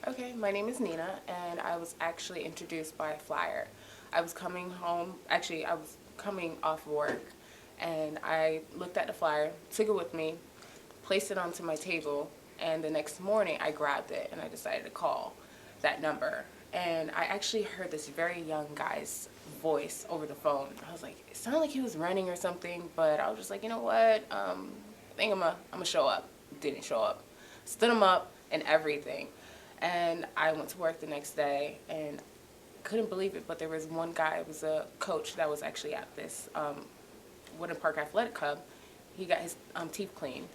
Okay, my name is Nina, and I was actually introduced by a flyer. I was coming home, actually, I was coming off work, and I looked at the flyer, took it with me, placed it onto my table, and the next morning I grabbed it and I decided to call that number. And I actually heard this very young guy's voice over the phone. I was like, it sounded like he was running or something, but I was just like, you know what? I think I'm gonna show up. Didn't show up. Stood him up and everything. And I went to work the next day and couldn't believe it, but there was one guy, it was a coach that was actually at this Wooden Park Athletic Club. He got his teeth cleaned,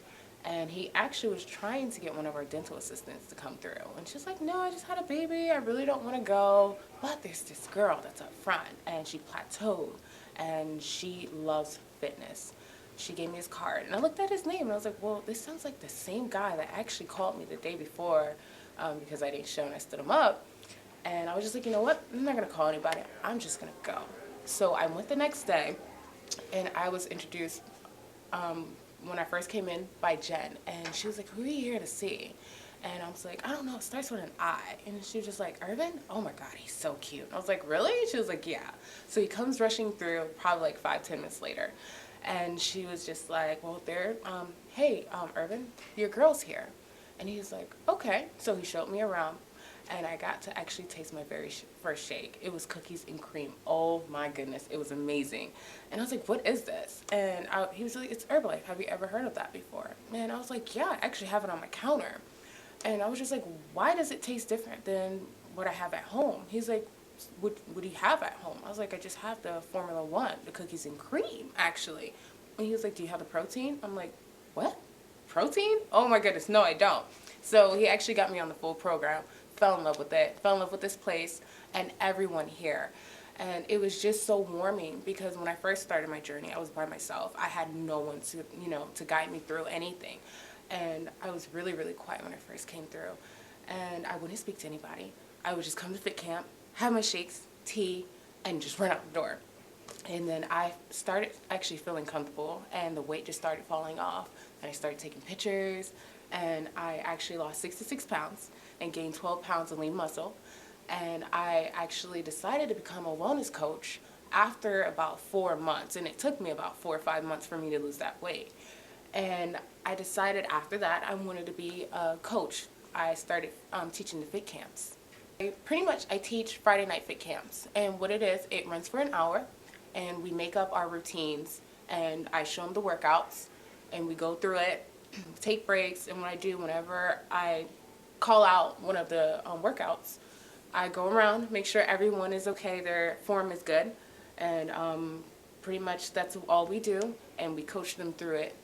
and he actually was trying to get one of our dental assistants to come through. And she's like, no, I just had a baby. I really don't want to go. But there's this girl that's up front, and she plateaued, and she loves fitness. She gave me his card, and I looked at his name, and I was like, well, this sounds like the same guy that actually called me the day before because I didn't show and I stood him up. And I was just like, you know what? I'm not going to call anybody. I'm just going to go. So I went the next day, and I was introduced when I first came in by Jen, and she was like, who are you here to see? And I was like, I don't know, it starts with an I. And she was just like, Irvin? Oh my God, he's so cute. I was like, really? She was like, yeah. So he comes rushing through probably like 5-10 minutes later. And she was just like, well, hey, Irvin, your girl's here. And he was like, okay. So he showed me around, and I got to actually taste my very first shake. It was cookies and cream. Oh my goodness, it was amazing. And I was like, what is this? And he was like, it's Herbalife. Have you ever heard of that before? And I was like, yeah, I actually have it on my counter. And I was just like, why does it taste different than what I have at home? He's like, what do you have at home? I was like, I just have the Formula One, the cookies and cream, actually. And he was like, do you have the protein? I'm like, what? Protein? Oh my goodness, no, I don't. So he actually got me on the full program, fell in love with it, fell in love with this place and everyone here. And it was just so warming because when I first started my journey, I was by myself. I had no one to guide me through anything. And I was really, really quiet when I first came through. And I wouldn't speak to anybody. I would just come to fit camp, have my shakes, tea, and just run out the door. And then I started actually feeling comfortable, and the weight just started falling off. And I started taking pictures, and I actually lost 66 pounds and gained 12 pounds of lean muscle. And I actually decided to become a wellness coach after about 4 months, and it took me about 4 or 5 months for me to lose that weight. And I decided after that I wanted to be a coach. I started teaching the fit camps. Pretty much I teach Friday night fit camps, and what it is, it runs for an hour, and we make up our routines, and I show them the workouts, and we go through it, take breaks, and what I do whenever I call out one of the workouts, I go around, make sure everyone is okay, their form is good, and pretty much that's all we do, and we coach them through it.